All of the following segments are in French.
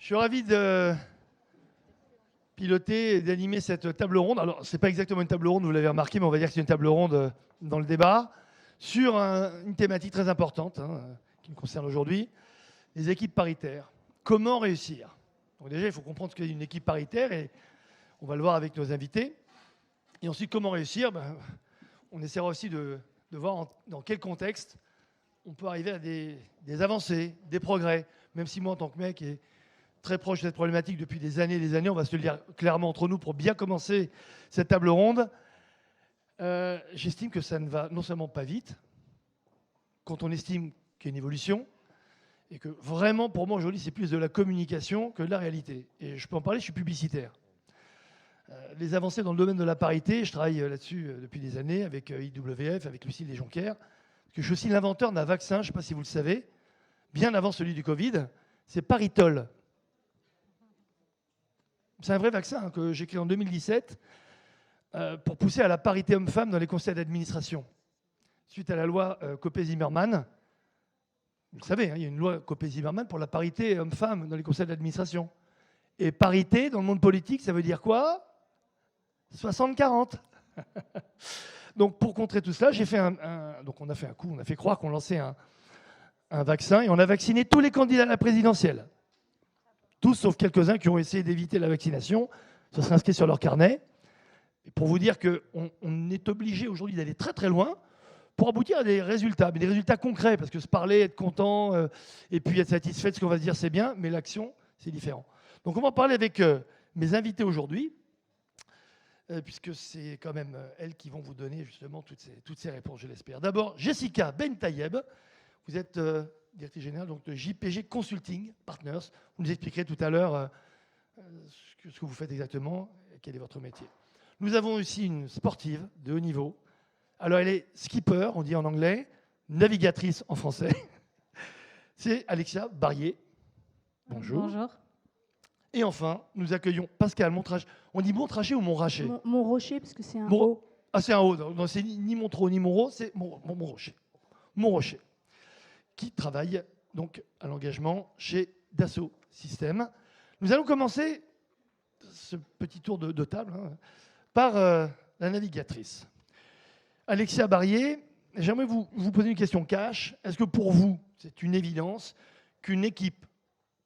Je suis ravi de piloter et d'animer cette table ronde. Alors, ce n'est pas exactement une table ronde, vous l'avez remarqué, mais on va dire que c'est une table ronde dans le débat sur une thématique très importante qui me concerne aujourd'hui, les équipes paritaires. Comment réussir? Donc déjà, il faut comprendre ce qu'est une équipe paritaire et on va le voir avec nos invités. Et ensuite, comment réussir? On essaiera aussi de voir dans quel contexte on peut arriver à des avancées, des progrès, même si moi, en tant que mec, est très proche de cette problématique depuis des années, on va se le dire clairement entre nous pour bien commencer cette table ronde. J'estime que ça ne va non seulement pas vite, quand on estime qu'il y a une évolution, et que vraiment, pour moi, aujourd'hui, c'est plus de la communication que de la réalité. Et je peux en parler, je suis publicitaire. Les avancées dans le domaine de la parité, je travaille là-dessus depuis des années avec IWF, avec Lucille Desjonquières, parce que je suis aussi l'inventeur d'un vaccin, je ne sais pas si vous le savez, bien avant celui du Covid, c'est Paritol. C'est un vrai vaccin que j'ai créé en 2017 pour pousser à la parité homme-femme dans les conseils d'administration. Suite à la loi Copé-Zimmermann, vous le savez, il y a une loi Copé-Zimmermann pour la parité homme-femme dans les conseils d'administration. Et parité, dans le monde politique, ça veut dire quoi? 60-40. Donc, pour contrer tout cela, j'ai fait donc on a fait un coup, on a fait croire qu'on lançait un vaccin et on a vacciné tous les candidats à la présidentielle. Tous, sauf quelques-uns qui ont essayé d'éviter la vaccination. Ça serait inscrit sur leur carnet. Et pour vous dire qu'on est obligé aujourd'hui d'aller très très loin pour aboutir à des résultats, mais des résultats concrets, parce que se parler, être content, et puis être satisfait de ce qu'on va se dire, c'est bien, mais l'action, c'est différent. Donc on va en parler avec mes invités aujourd'hui, puisque c'est quand même elles qui vont vous donner justement toutes ces réponses, je l'espère. D'abord, Jessica Bentayeb, vous êtes directrice générale donc, de JPG Consulting Partners. Vous nous expliquerez tout à l'heure ce que vous faites exactement, et quel est votre métier. Nous avons aussi une sportive de haut niveau. Alors elle est skipper, on dit en anglais, navigatrice en français. C'est Alexia Barrier. Bonjour. Bonjour. Et enfin, nous accueillons Pascal Montrachet. On dit Montrachet ou Montrachet? Montrachet, parce que c'est un haut. Ah, c'est un haut. Donc, c'est ni Montreux ni Montreux, c'est Montrachet. Montrachet, qui travaille donc à l'engagement chez Dassault Systèmes. Nous allons commencer ce petit tour de table par la navigatrice. Alexia Barrier, j'aimerais vous poser une question cash. Est-ce que pour vous, c'est une évidence qu'une équipe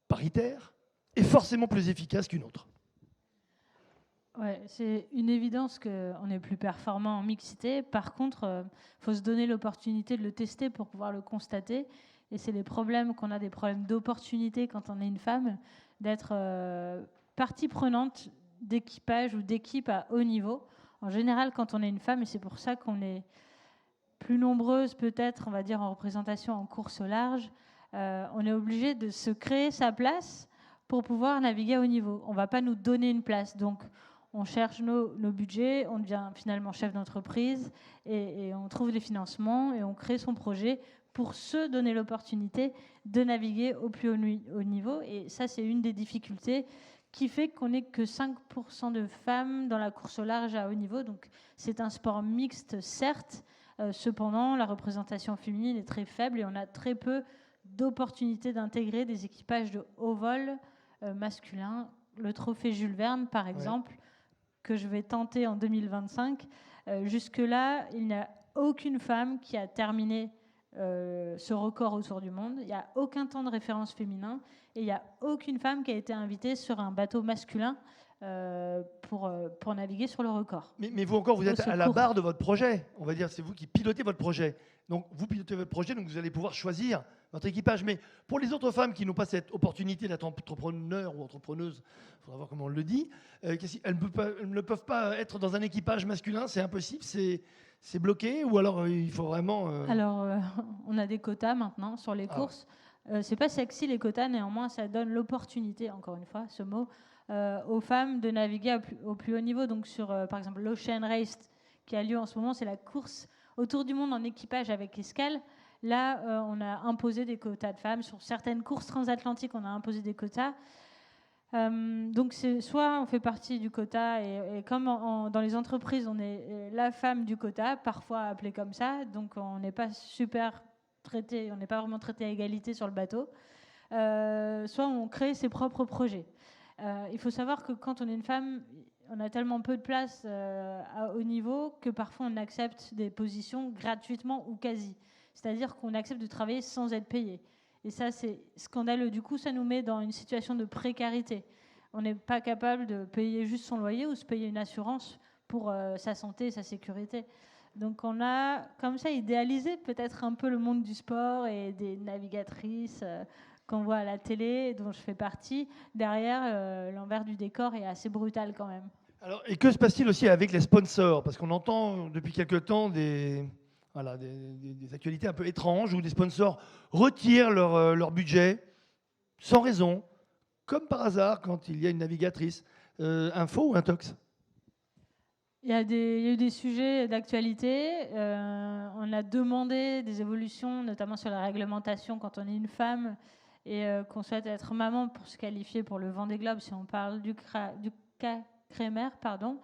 paritaire est forcément plus efficace qu'une autre? Ouais, c'est une évidence qu'on est plus performant en mixité. Par contre, il faut se donner l'opportunité de le tester pour pouvoir le constater. Et c'est les problèmes qu'on a, des problèmes d'opportunité quand on est une femme, d'être partie prenante d'équipage ou d'équipe à haut niveau. En général, quand on est une femme, et c'est pour ça qu'on est plus nombreuses peut-être, on va dire, en représentation en course au large, on est obligé de se créer sa place pour pouvoir naviguer à haut niveau. On ne va pas nous donner une place. Donc, on cherche nos budgets, on devient finalement chef d'entreprise et on trouve les financements et on crée son projet pour se donner l'opportunité de naviguer au plus haut niveau. Et ça, c'est une des difficultés qui fait qu'on n'est que 5% de femmes dans la course au large à haut niveau. Donc, c'est un sport mixte, certes. Cependant, la représentation féminine est très faible et on a très peu d'opportunités d'intégrer des équipages de haut vol masculins. Le trophée Jules Verne, par exemple, que je vais tenter en 2025. Jusque-là, il n'y a aucune femme qui a terminé ce record autour du monde. Il n'y a aucun temps de référence féminin et il n'y a aucune femme qui a été invitée sur un bateau masculin pour naviguer sur le record. Mais vous encore, vous êtes à la barre de votre projet. On va dire, c'est vous qui pilotez votre projet. Donc, vous pilotez votre projet, donc vous allez pouvoir choisir votre équipage. Mais pour les autres femmes qui n'ont pas cette opportunité d'être entrepreneur ou entrepreneuse, il faudra voir comment on le dit, elles ne peuvent pas être dans un équipage masculin, c'est impossible, c'est bloqué, ou alors il faut vraiment... Alors, on a des quotas maintenant sur les courses. C'est pas sexy les quotas, néanmoins, ça donne l'opportunité, encore une fois, ce mot, aux femmes de naviguer au plus haut niveau. Donc, sur, par exemple, l'Ocean Race qui a lieu en ce moment, c'est la course autour du monde en équipage avec escale. Là, on a imposé des quotas de femmes. Sur certaines courses transatlantiques, on a imposé des quotas. Donc, c'est soit on fait partie du quota, et comme dans les entreprises, on est la femme du quota, parfois appelée comme ça, donc on n'est pas super traité, on n'est pas vraiment traité à égalité sur le bateau. soit on crée ses propres projets. Il faut savoir que quand on est une femme, on a tellement peu de place à haut niveau que parfois on accepte des positions gratuitement ou quasi. C'est-à-dire qu'on accepte de travailler sans être payé. Et ça, c'est scandaleux. Du coup, ça nous met dans une situation de précarité. On n'est pas capable de payer juste son loyer ou se payer une assurance pour sa santé et sa sécurité. Donc on a comme ça idéalisé peut-être un peu le monde du sport et des navigatrices qu'on voit à la télé, dont je fais partie. Derrière, l'envers du décor est assez brutal quand même. Alors, et que se passe-t-il aussi avec les sponsors? Parce qu'on entend depuis quelque temps des actualités un peu étranges où des sponsors retirent leur budget sans raison, comme par hasard quand il y a une navigatrice. Info ou intox? Il y a eu des sujets d'actualité. On a demandé des évolutions, notamment sur la réglementation quand on est une femme et qu'on souhaite être maman pour se qualifier pour le Vendée Globe, si on parle du cas Crémer, pardon.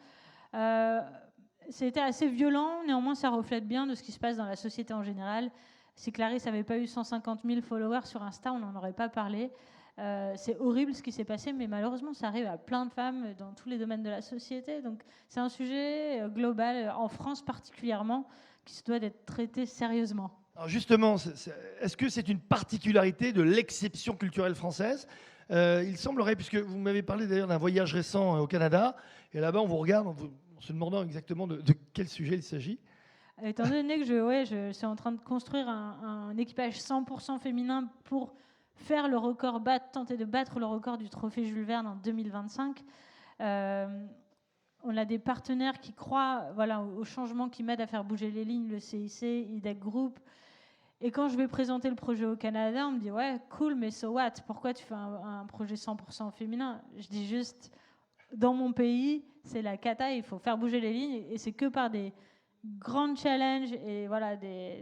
C'était assez violent, néanmoins ça reflète bien de ce qui se passe dans la société en général. Si Clarisse n'avait pas eu 150 000 followers sur Insta, on n'en aurait pas parlé. C'est horrible ce qui s'est passé, mais malheureusement, ça arrive à plein de femmes dans tous les domaines de la société. Donc, c'est un sujet global, en France particulièrement, qui se doit d'être traité sérieusement. Alors justement, est-ce que c'est une particularité de l'exception culturelle française? Il semblerait, puisque vous m'avez parlé d'ailleurs d'un voyage récent au Canada, et là-bas on vous regarde en se demandant exactement de quel sujet il s'agit. Étant donné que je suis en train de construire un équipage 100% féminin pour faire le record, tenter de battre le record du trophée Jules Verne en 2025. On a des partenaires qui croient au changement, qui m'aident à faire bouger les lignes, le CIC, IDEC Group. Et quand je vais présenter le projet au Canada, on me dit « Ouais, cool, mais so what? Pourquoi tu fais un projet 100% féminin ?» Je dis juste « Dans mon pays, c'est la cata, il faut faire bouger les lignes. » Et c'est que par des grands challenges et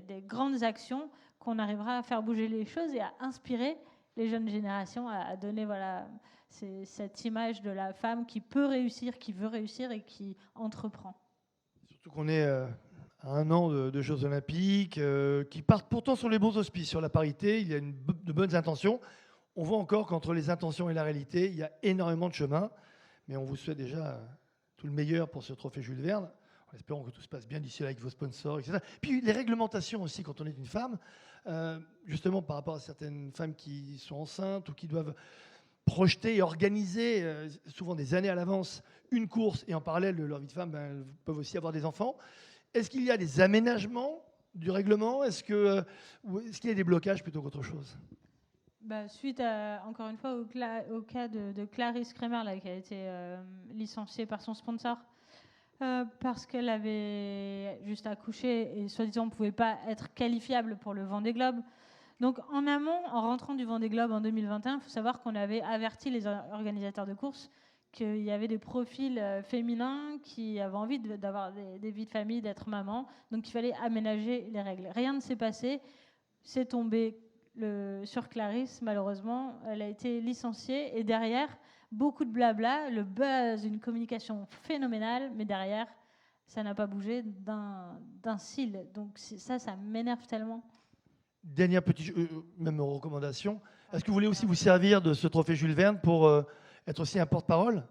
des grandes actions qu'on arrivera à faire bouger les choses et à inspirer les jeunes générations à donner cette image de la femme qui peut réussir, qui veut réussir et qui entreprend. Surtout qu'on est à un an de Jeux Olympiques, qui partent pourtant sur les bons auspices, sur la parité, il y a de bonnes intentions. On voit encore qu'entre les intentions et la réalité, il y a énormément de chemin, mais on vous souhaite déjà tout le meilleur pour ce trophée Jules Verne. En espérant que tout se passe bien d'ici là avec vos sponsors, etc. Puis les réglementations aussi quand on est une femme, justement par rapport à certaines femmes qui sont enceintes ou qui doivent projeter et organiser souvent des années à l'avance une course et en parallèle de leur vie de femme, elles peuvent aussi avoir des enfants. Est-ce qu'il y a des aménagements du règlement? Est-ce qu'il y a des blocages plutôt qu'autre chose? Suite encore une fois au cas de Clarisse Kremer là, qui a été licenciée par son sponsor parce qu'elle avait juste accouché et soi-disant ne pouvait pas être qualifiable pour le Vendée Globe. Donc en amont, en rentrant du Vendée Globe en 2021, il faut savoir qu'on avait averti les organisateurs de courses qu'il y avait des profils féminins qui avaient envie d'avoir des vies de famille, d'être maman. Donc il fallait aménager les règles. Rien ne s'est passé. C'est tombé sur Clarisse, malheureusement. Elle a été licenciée et derrière, beaucoup de blabla, le buzz, une communication phénoménale, mais derrière, ça n'a pas bougé d'un cil. Donc ça m'énerve tellement. Dernière petite même recommandation. Est-ce que vous voulez aussi vous servir de ce trophée Jules Verne pour être aussi un porte-parole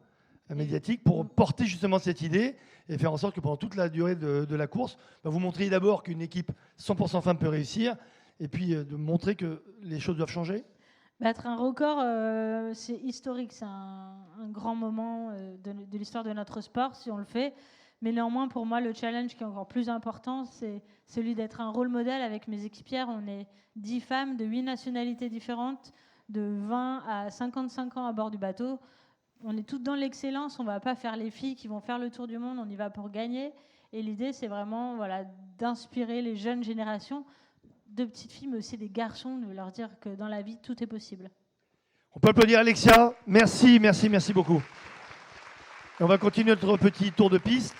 médiatique, pour porter justement cette idée et faire en sorte que pendant toute la durée de la course, vous montriez d'abord qu'une équipe 100% femme peut réussir et puis de montrer que les choses doivent changer? Battre un record, c'est historique, c'est un grand moment de l'histoire de notre sport si on le fait. Mais néanmoins, pour moi, le challenge qui est encore plus important, c'est celui d'être un rôle modèle avec mes équipières. On est 10 femmes de 8 nationalités différentes, de 20 à 55 ans à bord du bateau. On est toutes dans l'excellence, on ne va pas faire les filles qui vont faire le tour du monde, on y va pour gagner. Et l'idée, c'est vraiment d'inspirer les jeunes générations, de petites filles, mais aussi des garçons, de leur dire que dans la vie, tout est possible. On peut applaudir Alexia. Merci, merci, merci beaucoup. Et on va continuer notre petit tour de piste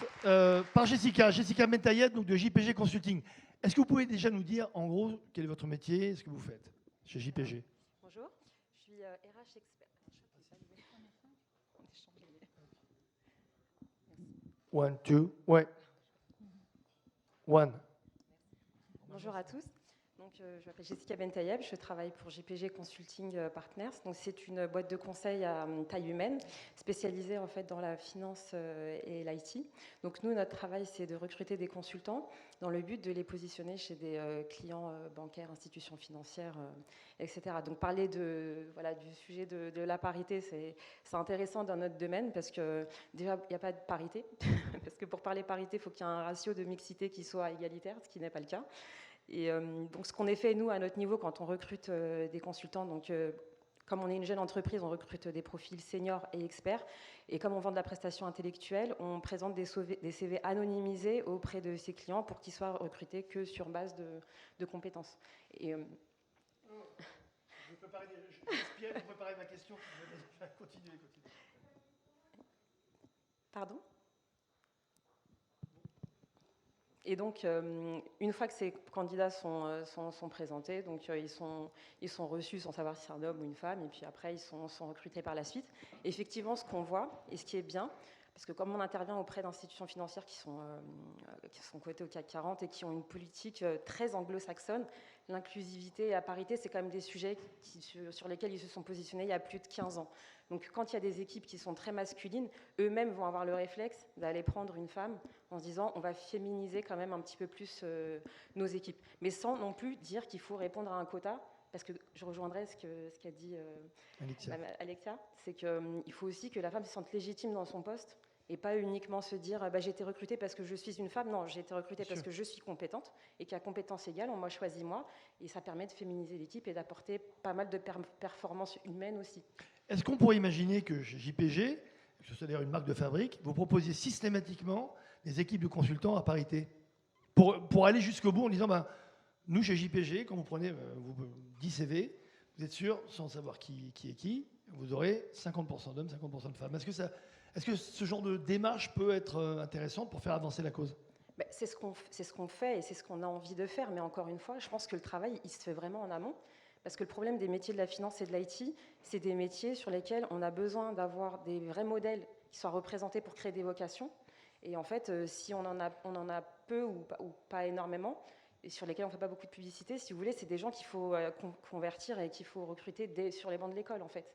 par Jessica Mentayet, donc de JPG Consulting. Est-ce que vous pouvez déjà nous dire, en gros, quel est votre métier, ce que vous faites chez JPG? Bonjour, je suis RH expert. One, two, ouais. One. Bonjour à tous. Donc, je m'appelle Jessica Bentayeb, je travaille pour JPG Consulting Partners. Donc, c'est une boîte de conseil à taille humaine, spécialisée en fait dans la finance et l'IT. Donc, nous, notre travail, c'est de recruter des consultants dans le but de les positionner chez des clients bancaires, institutions financières, etc. Donc, parler du sujet de la parité, c'est intéressant dans notre domaine parce que déjà, il n'y a pas de parité. Parce que pour parler parité, il faut qu'il y ait un ratio de mixité qui soit égalitaire, ce qui n'est pas le cas. Et donc, ce qu'on est fait, nous, à notre niveau, quand on recrute des consultants, donc comme on est une jeune entreprise, on recrute des profils seniors et experts. Et comme on vend de la prestation intellectuelle, on présente des CV anonymisés auprès de ses clients pour qu'ils soient recrutés que sur base de compétences. Et, J'espère vous préparer ma question. Continuez. Pardon ? Et donc, une fois que ces candidats sont présentés, donc ils sont reçus sans savoir si c'est un homme ou une femme, et puis après, ils sont recrutés par la suite. Effectivement, ce qu'on voit, et ce qui est bien, parce que comme on intervient auprès d'institutions financières qui sont cotées au CAC 40 et qui ont une politique très anglo-saxonne, l'inclusivité et la parité, c'est quand même des sujets sur lesquels ils se sont positionnés il y a plus de 15 ans. Donc quand il y a des équipes qui sont très masculines, eux-mêmes vont avoir le réflexe d'aller prendre une femme en se disant on va féminiser quand même un petit peu plus nos équipes. Mais sans non plus dire qu'il faut répondre à un quota, parce que je rejoindrai ce qu'a dit Alexia, c'est qu'il faut aussi que la femme se sente légitime dans son poste et pas uniquement se dire j'ai été recrutée parce que je suis une femme. Non, j'ai été recrutée parce que je suis compétente et qu'à compétence égale, on m'a choisi moi, et ça permet de féminiser l'équipe et d'apporter pas mal de performances humaines aussi. Est-ce qu'on pourrait imaginer que chez JPG, que ce soit d'ailleurs une marque de fabrique, vous proposiez systématiquement des équipes de consultants à parité pour aller jusqu'au bout en disant nous chez JPG, quand vous prenez 10 CV, vous êtes sûr, sans savoir qui est qui, vous aurez 50% d'hommes, 50% de femmes. Est-ce que ce genre de démarche peut être intéressante pour faire avancer la cause ? C'est ce qu'on fait et c'est ce qu'on a envie de faire. Mais encore une fois, je pense que le travail, il se fait vraiment en amont. Parce que le problème des métiers de la finance et de l'IT, c'est des métiers sur lesquels on a besoin d'avoir des vrais modèles qui soient représentés pour créer des vocations. Et en fait, si on en a peu ou pas énormément, et sur lesquels on ne fait pas beaucoup de publicité, si vous voulez, c'est des gens qu'il faut convertir et qu'il faut recruter sur les bancs de l'école, en fait.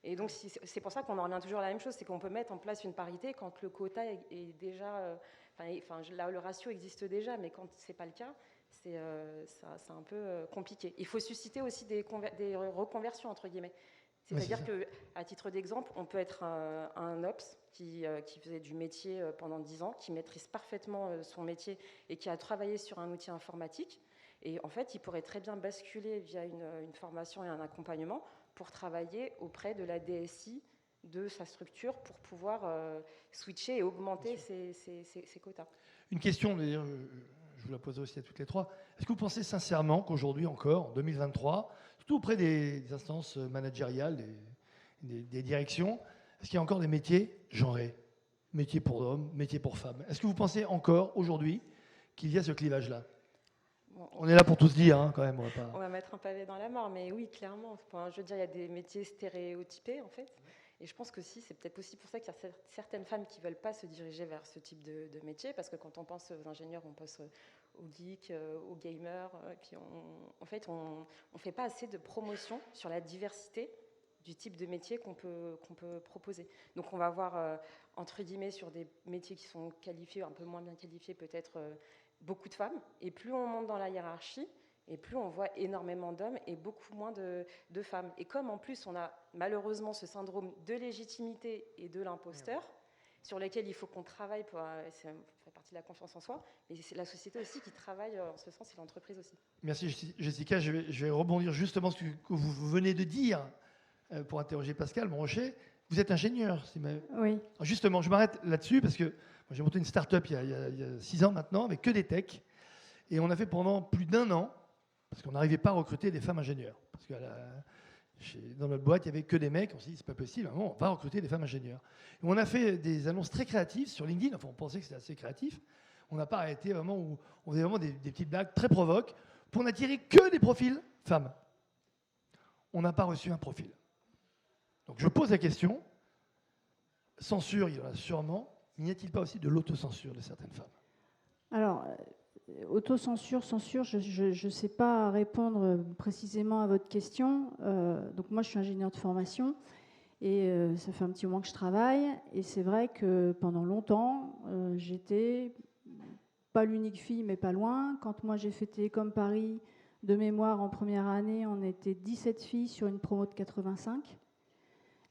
Et donc, c'est pour ça qu'on en revient toujours à la même chose, c'est qu'on peut mettre en place une parité quand le quota est déjà... là, le ratio existe déjà, mais quand ce n'est pas le cas, c'est un peu compliqué. Il faut susciter aussi des reconversions, entre guillemets. C'est-à-dire qu'à titre d'exemple, on peut être un OPS qui faisait du métier pendant 10 ans, qui maîtrise parfaitement son métier et qui a travaillé sur un outil informatique. Et en fait, il pourrait très bien basculer via une formation et un accompagnement pour travailler auprès de la DSI de sa structure pour pouvoir switcher et augmenter ses quotas. Une question, d'ailleurs, je vous la pose aussi à toutes les trois. Est-ce que vous pensez sincèrement qu'aujourd'hui encore, en 2023, surtout auprès des instances managériales, des directions, est-ce qu'il y a encore des métiers genrés ? Métiers pour hommes, métiers pour femmes. Est-ce que vous pensez encore aujourd'hui qu'il y a ce clivage-là ? On est là pour tout se dire, quand même. On va mettre un pavé dans la mort, mais oui, clairement. Je veux dire, il y a des métiers stéréotypés, en fait. Et je pense que c'est peut-être aussi pour ça qu'il y a certaines femmes qui ne veulent pas se diriger vers ce type de métier, parce que quand on pense aux ingénieurs, on pense aux geeks, aux gamers, puis en fait, on ne fait pas assez de promotion sur la diversité du type de métier qu'on peut proposer. Donc on va voir, entre guillemets, sur des métiers qui sont qualifiés, un peu moins bien qualifiés, peut-être beaucoup de femmes, et plus on monte dans la hiérarchie, et plus on voit énormément d'hommes et beaucoup moins de femmes. Et comme en plus on a malheureusement ce syndrome de légitimité et de l'imposteur, sur lequel il faut qu'on travaille, ça fait partie de la confiance en soi, mais c'est la société aussi qui travaille en ce sens et l'entreprise aussi. Merci Jessica, je vais rebondir justement sur ce que vous venez de dire pour interroger Pascal Monrocher. Vous êtes ingénieur, Oui. Justement, je m'arrête là-dessus parce que moi, j'ai monté une start-up il y a 6 ans maintenant avec que des techs, et on a fait pendant plus d'1 an, parce qu'on n'arrivait pas à recruter des femmes ingénieurs. Parce que dans notre boîte, il n'y avait que des mecs. On s'est dit, c'est pas possible, on va recruter des femmes ingénieurs. Et on a fait des annonces très créatives sur LinkedIn. Enfin, on pensait que c'était assez créatif. On n'a pas arrêté vraiment, on faisait vraiment des petites blagues très provoques pour n'attirer que des profils femmes. On n'a pas reçu un profil. Donc je pose la question, censure, il y en a sûrement, mais n'y a-t-il pas aussi de l'autocensure de certaines femmes ? Alors, Autocensure, censure, je ne sais pas répondre précisément à votre question. Donc moi, je suis ingénieure de formation et ça fait un petit moment que je travaille. Et c'est vrai que pendant longtemps, j'étais pas l'unique fille, mais pas loin. Quand moi, j'ai fait Télécom Paris de mémoire en première année, on était 17 filles sur une promo de 85.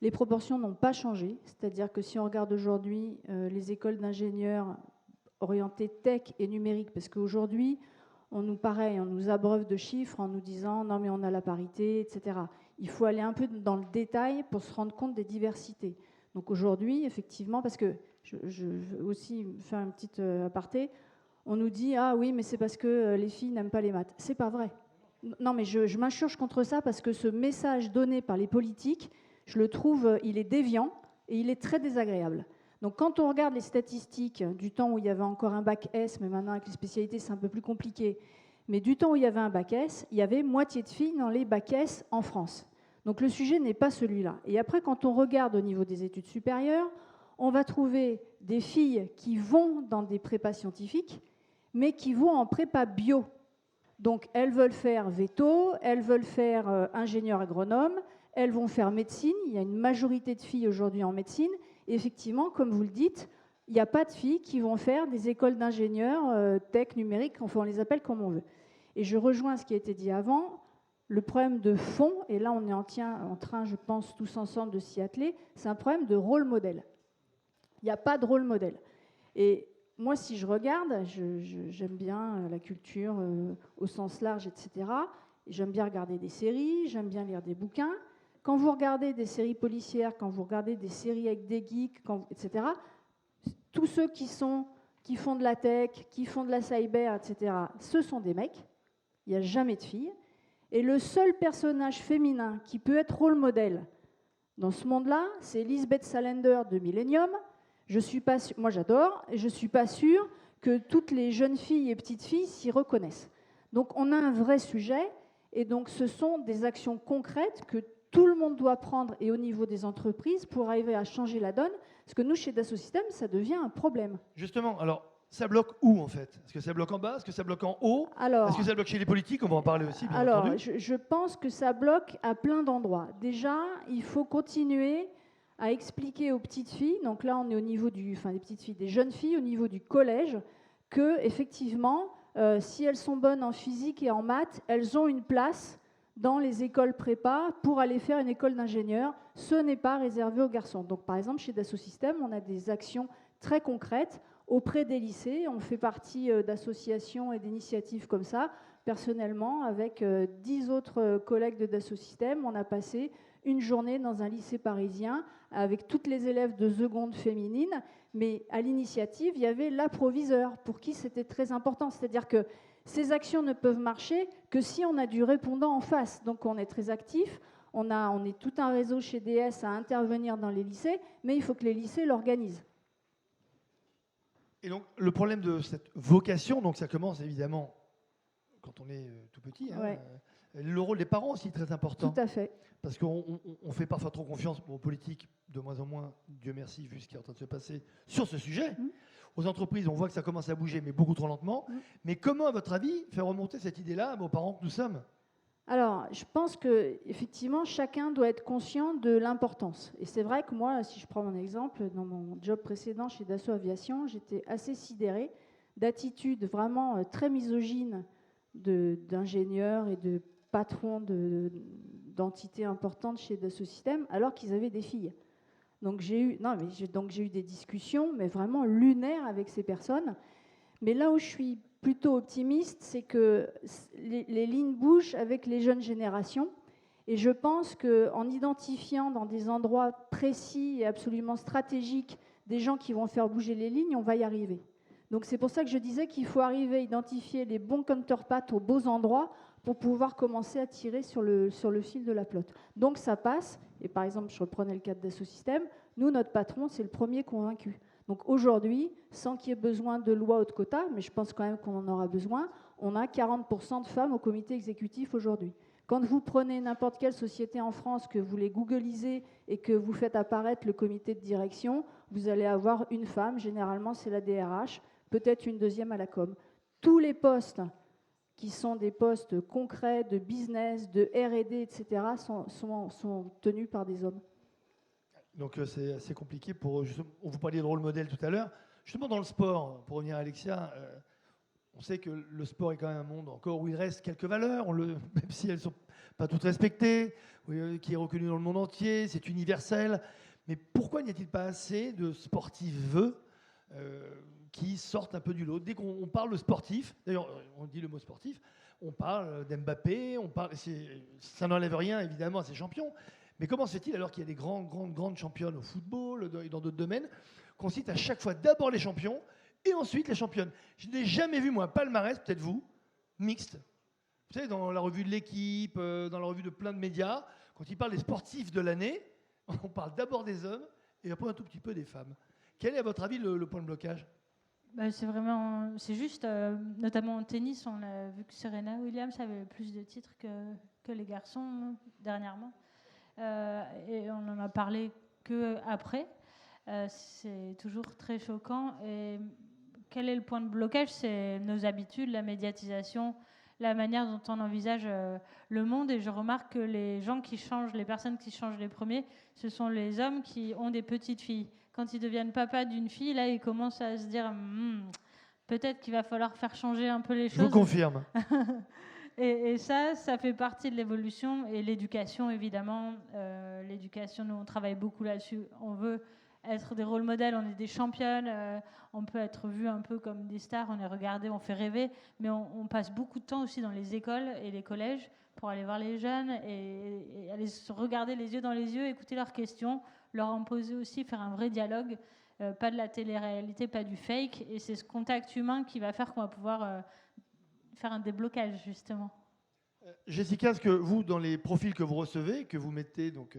Les proportions n'ont pas changé. C'est-à-dire que si on regarde aujourd'hui les écoles d'ingénieurs orientées tech et numérique, parce qu'aujourd'hui, on nous abreuve de chiffres en nous disant non mais on a la parité, etc. Il faut aller un peu dans le détail pour se rendre compte des diversités. Donc aujourd'hui, effectivement, parce que je veux aussi faire une petite aparté, on nous dit ah oui mais c'est parce que les filles n'aiment pas les maths. C'est pas vrai. Non mais je m'insurge contre ça parce que ce message donné par les politiques, je le trouve, il est déviant et il est très désagréable. Donc quand on regarde les statistiques du temps où il y avait encore un bac S, mais maintenant avec les spécialités c'est un peu plus compliqué, mais du temps où il y avait un bac S, il y avait moitié de filles dans les bacs S en France. Donc le sujet n'est pas celui-là. Et après quand on regarde au niveau des études supérieures, on va trouver des filles qui vont dans des prépas scientifiques, mais qui vont en prépa bio. Donc elles veulent faire veto, elles veulent faire ingénieur agronome, elles vont faire médecine. Il y a une majorité de filles aujourd'hui en médecine. Et effectivement, comme vous le dites, il n'y a pas de filles qui vont faire des écoles d'ingénieurs tech, numérique, enfin on les appelle comme on veut. Et je rejoins ce qui a été dit avant, le problème de fond, et là on est en train, je pense, tous ensemble de s'y atteler, c'est un problème de rôle modèle. Il n'y a pas de rôle modèle. Et moi, si je regarde, j'aime bien la culture au sens large, etc. J'aime bien regarder des séries, j'aime bien lire des bouquins. Quand vous regardez des séries policières, quand vous regardez des séries avec des geeks, etc., tous ceux qui font de la tech, qui font de la cyber, etc., ce sont des mecs. Il n'y a jamais de filles. Et le seul personnage féminin qui peut être rôle modèle dans ce monde-là, c'est Lisbeth Salander de Millennium. Moi j'adore, et je ne suis pas sûre que toutes les jeunes filles et petites filles s'y reconnaissent. Donc on a un vrai sujet, et donc ce sont des actions concrètes que tout le monde doit prendre, et au niveau des entreprises, pour arriver à changer la donne, parce que nous, chez Dassault Systèmes, ça devient un problème. Justement, alors, ça bloque où, en fait? Est-ce que ça bloque en bas? Est-ce que ça bloque en haut? Est-ce que ça bloque chez les politiques? On va en parler aussi, bien entendu. Alors, je pense que ça bloque à plein d'endroits. Déjà, il faut continuer à expliquer aux petites filles, donc là, on est au niveau des petites filles, des jeunes filles, au niveau du collège, que, effectivement, si elles sont bonnes en physique et en maths, elles ont une place dans les écoles prépa pour aller faire une école d'ingénieur. Ce n'est pas réservé aux garçons. Donc, par exemple, chez Dassault Systèmes, on a des actions très concrètes auprès des lycées. On fait partie d'associations et d'initiatives comme ça. Personnellement, avec 10 autres collègues de Dassault Systèmes, on a passé une journée dans un lycée parisien avec toutes les élèves de seconde féminine. Mais à l'initiative, il y avait l'approviseur, pour qui c'était très important. C'est-à-dire que ces actions ne peuvent marcher que si on a du répondant en face. Donc on est très actif, on est tout un réseau chez DS à intervenir dans les lycées, mais il faut que les lycées l'organisent. Et donc le problème de cette vocation, donc ça commence évidemment quand on est tout petit. Hein, ouais. Le rôle des parents aussi est très important. Tout à fait. Parce qu'on fait parfois trop confiance aux politiques, de moins en moins, Dieu merci, vu ce qui est en train de se passer sur ce sujet. Aux entreprises, on voit que ça commence à bouger, mais beaucoup trop lentement. Mais comment, à votre avis, faire remonter cette idée-là aux parents que nous sommes? Alors, je pense qu'effectivement, chacun doit être conscient de l'importance. Et c'est vrai que moi, si je prends mon exemple, dans mon job précédent chez Dassault Aviation, j'étais assez sidérée d'attitudes vraiment très misogynes d'ingénieurs et de patrons d'entités importantes chez Dassault Systèmes, alors qu'ils avaient des filles. Donc j'ai eu des discussions, mais vraiment lunaires avec ces personnes. Mais là où je suis plutôt optimiste, c'est que les lignes bougent avec les jeunes générations. Et je pense qu'en identifiant dans des endroits précis et absolument stratégiques des gens qui vont faire bouger les lignes, on va y arriver. Donc c'est pour ça que je disais qu'il faut arriver à identifier les bons counterparts aux beaux endroits pour pouvoir commencer à tirer sur le fil de la pelote. Donc ça passe, et par exemple, je reprenais le cas de Dassault Systèmes, nous, notre patron, c'est le premier convaincu. Donc aujourd'hui, sans qu'il y ait besoin de loi ou de quota, mais je pense quand même qu'on en aura besoin, on a 40% de femmes au comité exécutif aujourd'hui. Quand vous prenez n'importe quelle société en France, que vous les googlisez et que vous faites apparaître le comité de direction, vous allez avoir une femme, généralement c'est la DRH, peut-être une deuxième à la com. tous les postes qui sont des postes concrets de business, de R&D, etc., sont tenus par des hommes. Donc c'est assez compliqué pour... On vous parlait de rôle modèle tout à l'heure. Justement dans le sport, pour revenir à Alexia, on sait que le sport est quand même un monde encore où il reste quelques valeurs, même si elles ne sont pas toutes respectées, qui est reconnu dans le monde entier, c'est universel. Mais pourquoi n'y a-t-il pas assez de sportifs qui sortent un peu du lot? Dès qu'on parle de sportif, d'ailleurs on dit le mot sportif, on parle d'Mbappé, ça n'enlève rien évidemment à ces champions. Mais comment se fait-il alors qu'il y a des grandes championnes au football et dans d'autres domaines, qu'on cite à chaque fois d'abord les champions et ensuite les championnes? Je n'ai jamais vu, moi, un palmarès, peut-être vous, mixte. Vous savez, dans la revue de l'Équipe, dans la revue de plein de médias, quand ils parlent des sportifs de l'année, on parle d'abord des hommes et après un tout petit peu des femmes. Quel est, à votre avis, le point de blocage? C'est juste, notamment en tennis, on a vu que Serena Williams avait plus de titres que les garçons dernièrement. Et on en a parlé qu'après. C'est toujours très choquant. Et quel est le point de blocage? C'est nos habitudes, la médiatisation, la manière dont on envisage le monde. Et je remarque que les personnes qui changent les premiers, ce sont les hommes qui ont des petites filles. Quand ils deviennent papa d'une fille, là, ils commencent à se dire peut-être qu'il va falloir faire changer un peu les choses. Je vous confirme. Et ça fait partie de l'évolution. Et l'éducation, évidemment. L'éducation, nous, on travaille beaucoup là-dessus. On veut être des rôles modèles, on est des championnes, on peut être vu un peu comme des stars, on est regardé, on fait rêver, mais on passe beaucoup de temps aussi dans les écoles et les collèges pour aller voir les jeunes et aller se regarder les yeux dans les yeux, écouter leurs questions, leur en poser aussi, faire un vrai dialogue, pas de la télé-réalité, pas du fake, et c'est ce contact humain qui va faire qu'on va pouvoir faire un déblocage, justement. Jessica, est-ce que vous, dans les profils que vous recevez, que vous mettez donc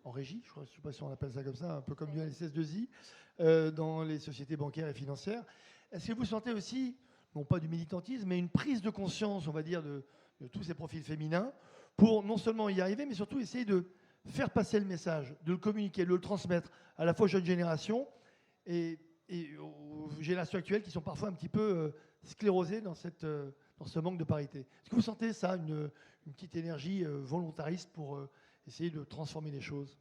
en régie, je ne sais pas si on appelle ça comme ça, un peu comme du LSS2I, dans les sociétés bancaires et financières, est-ce que vous sentez aussi, non pas du militantisme, mais une prise de conscience, on va dire, de tous ces profils féminins, pour non seulement y arriver, mais surtout essayer de faire passer le message, de le communiquer, de le transmettre à la fois aux jeunes générations et aux générations actuelles qui sont parfois un petit peu sclérosées dans ce manque de parité. Est-ce que vous sentez ça, une petite énergie volontariste pour essayer de transformer les choses?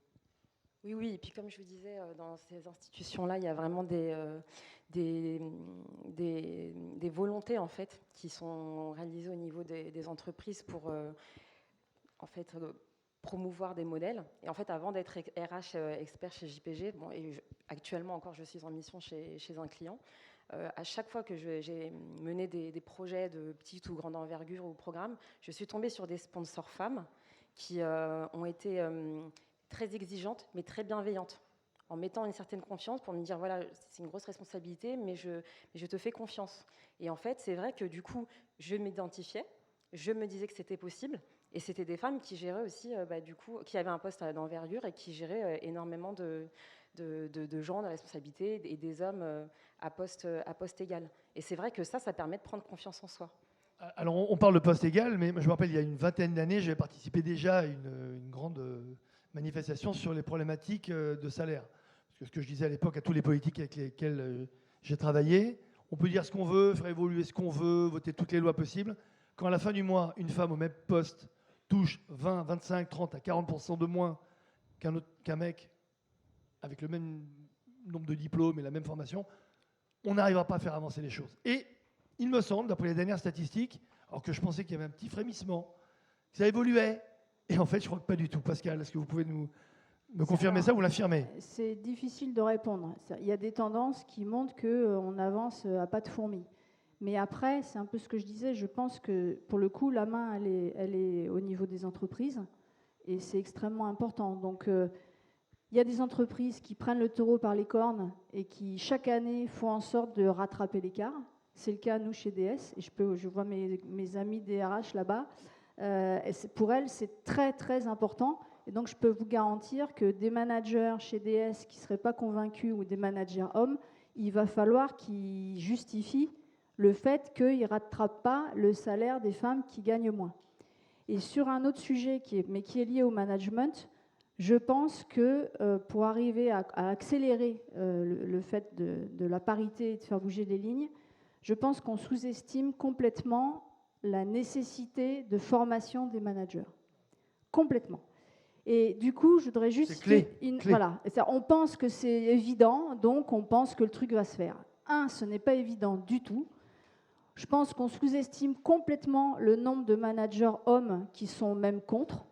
Oui, et puis comme je vous disais, dans ces institutions-là, il y a vraiment des volontés en fait, qui sont réalisées au niveau des entreprises pour promouvoir des modèles. Et en fait, avant d'être RH expert chez JPG, actuellement encore, je suis en mission chez un client. À chaque fois que j'ai mené des projets de petite ou grande envergure ou programme, je suis tombée sur des sponsors femmes qui ont été très exigeantes, mais très bienveillantes, en mettant une certaine confiance pour me dire, voilà, c'est une grosse responsabilité, mais je te fais confiance. Et en fait, c'est vrai que du coup, je m'identifiais, je me disais que c'était possible, et c'était des femmes qui géraient aussi, qui avaient un poste d'envergure et qui géraient énormément de gens de responsabilité et des hommes à poste égal. Et c'est vrai que ça permet de prendre confiance en soi. Alors, on parle de poste égal, mais je me rappelle, il y a une vingtaine d'années, j'avais participé déjà à une grande manifestation sur les problématiques de salaire. Parce que ce que je disais à l'époque à tous les politiques avec lesquels j'ai travaillé, on peut dire ce qu'on veut, faire évoluer ce qu'on veut, voter toutes les lois possibles. Quand à la fin du mois, une femme au même poste touche 20, 25, 30 à 40% de moins qu'un mec avec le même nombre de diplômes et la même formation, on n'arrivera pas à faire avancer les choses. Et il me semble, d'après les dernières statistiques, alors que je pensais qu'il y avait un petit frémissement, que ça évoluait. Et en fait, je crois que pas du tout. Pascal, est-ce que vous pouvez me confirmer ça ou l'affirmer? C'est difficile de répondre. Il y a des tendances qui montrent qu'on avance à pas de fourmis. Mais après, c'est un peu ce que je disais, je pense que pour le coup, la main, elle est au niveau des entreprises et c'est extrêmement important. Donc, il y a des entreprises qui prennent le taureau par les cornes et qui, chaque année, font en sorte de rattraper l'écart. C'est le cas, nous, chez DS, et je vois mes amis DRH là-bas. Pour elles, c'est très, très important. Et donc, je peux vous garantir que des managers chez DS qui ne seraient pas convaincus ou des managers hommes, il va falloir qu'ils justifient le fait qu'ils ne rattrapent pas le salaire des femmes qui gagnent moins. Et sur un autre sujet qui est lié au management, je pense que pour arriver à accélérer le fait de la parité et de faire bouger les lignes, Je pense qu'on sous-estime complètement la nécessité de formation des managers. Complètement. Et du coup, je voudrais juste... C'est clé. Voilà. On pense que c'est évident, donc on pense que le truc va se faire. Ce n'est pas évident du tout. Je pense qu'on sous-estime complètement le nombre de managers hommes qui sont même contre.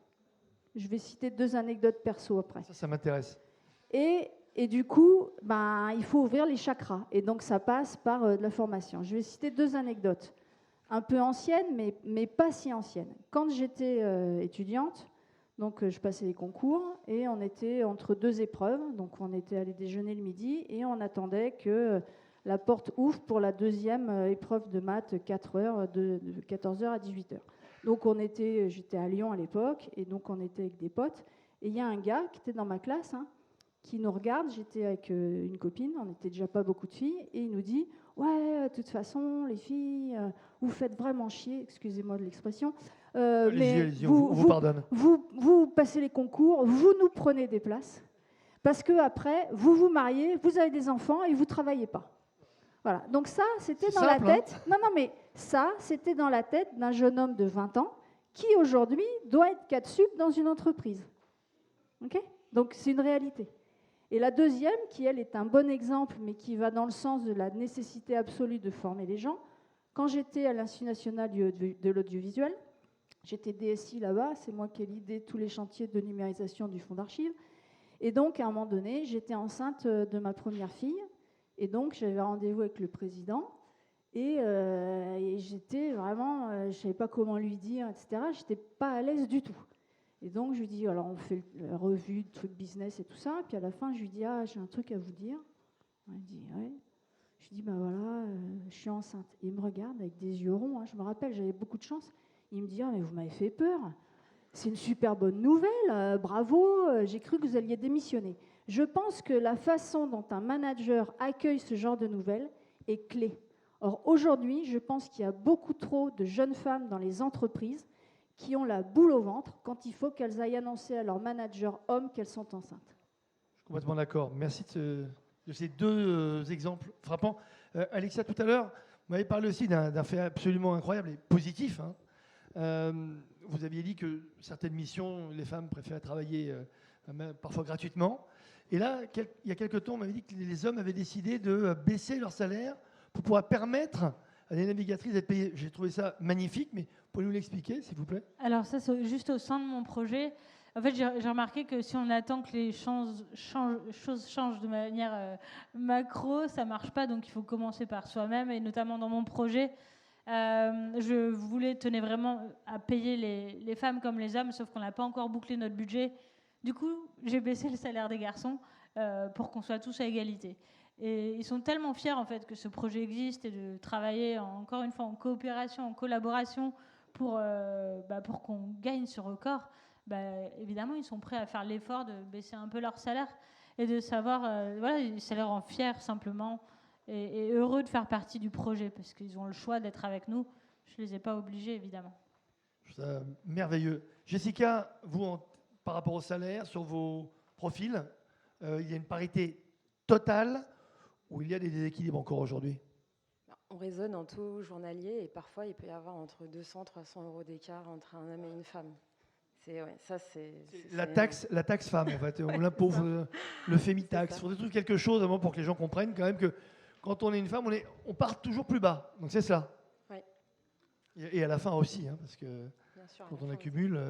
Je vais citer 2 anecdotes perso après. Ça m'intéresse. Et du coup, il faut ouvrir les chakras. Et donc, ça passe par de la formation. Je vais citer 2 anecdotes. Un peu anciennes, mais pas si anciennes. Quand j'étais étudiante, donc je passais les concours, et on était entre 2 épreuves. Donc, on était allé déjeuner le midi, et on attendait que la porte ouvre pour la 2e épreuve de maths, 4 heures, de 14h à 18h. Donc, j'étais à Lyon à l'époque, et donc on était avec des potes. Et il y a un gars qui était dans ma classe, qui nous regarde. J'étais avec une copine, on n'était déjà pas beaucoup de filles, et il nous dit « Ouais, de toute façon, les filles, vous faites vraiment chier, excusez-moi de l'expression, allez-y, on vous pardonne. Vous passez les concours, vous nous prenez des places, parce qu'après, vous vous mariez, vous avez des enfants et vous ne travaillez pas. » Voilà. Donc ça, c'était dans la tête. Non, mais ça, c'était dans la tête d'un jeune homme de 20 ans qui, aujourd'hui, doit être 4 sup dans une entreprise. OK ? Donc, c'est une réalité. Et la deuxième, qui, elle, est un bon exemple, mais qui va dans le sens de la nécessité absolue de former les gens. Quand j'étais à l'Institut national de l'audiovisuel, j'étais DSI là-bas, c'est moi qui ai l'idée de tous les chantiers de numérisation du fonds d'archives. Et donc, à un moment donné, j'étais enceinte de ma première fille. Et donc, j'avais rendez-vous avec le président. Et j'étais vraiment, je ne savais pas comment lui dire, etc. Je n'étais pas à l'aise du tout. Et donc, je lui dis, alors on fait la revue, de trucs business et tout ça. Puis à la fin, je lui dis, j'ai un truc à vous dire. Il dit, ouais. Je lui dis, voilà, je suis enceinte. Et il me regarde avec des yeux ronds. Je me rappelle, j'avais beaucoup de chance. Il me dit, mais vous m'avez fait peur. C'est une super bonne nouvelle, bravo, j'ai cru que vous alliez démissionner. Je pense que la façon dont un manager accueille ce genre de nouvelles est clé. Or, aujourd'hui, je pense qu'il y a beaucoup trop de jeunes femmes dans les entreprises qui ont la boule au ventre quand il faut qu'elles aillent annoncer à leur manager homme qu'elles sont enceintes. Je suis complètement d'accord. Merci de ces 2 exemples frappants. Alexia, tout à l'heure, vous m'avez parlé aussi d'un fait absolument incroyable et positif. Vous aviez dit que certaines missions, les femmes préféraient travailler parfois gratuitement. Et là, il y a quelques temps, on m'avait dit que les hommes avaient décidé de baisser leur salaire pour pouvoir permettre à des navigatrices d'être payées. J'ai trouvé ça magnifique, mais pouvez-vous l'expliquer, s'il vous plaît ? Alors ça, c'est juste au sein de mon projet. En fait, j'ai remarqué que si on attend que les choses changent de manière macro, ça ne marche pas. Donc, il faut commencer par soi-même. Et notamment dans mon projet, je tenais vraiment à payer les femmes comme les hommes, sauf qu'on n'a pas encore bouclé notre budget. Du coup, j'ai baissé le salaire des garçons pour qu'on soit tous à égalité. Et ils sont tellement fiers en fait que ce projet existe et de travailler encore une fois en coopération, en collaboration pour qu'on gagne ce record. Évidemment, ils sont prêts à faire l'effort de baisser un peu leur salaire et de savoir, ça les rend fiers simplement et heureux de faire partie du projet parce qu'ils ont le choix d'être avec nous. Je ne les ai pas obligés, évidemment. Ça, merveilleux. Jessica, vous, par rapport au salaire, sur vos profils, il y a une parité totale ou il y a des déséquilibres encore aujourd'hui ? On raisonne en taux journalier et parfois il peut y avoir entre 200 et 300 euros d'écart entre un homme et une femme. C'est la taxe femme, en fait. On l'impose, le fémitax. Il faudrait trouver quelque chose avant pour que les gens comprennent quand même que quand on est une femme, on part toujours plus bas. Donc c'est ça. Oui. Et à la fin aussi, parce que sûr, quand on accumule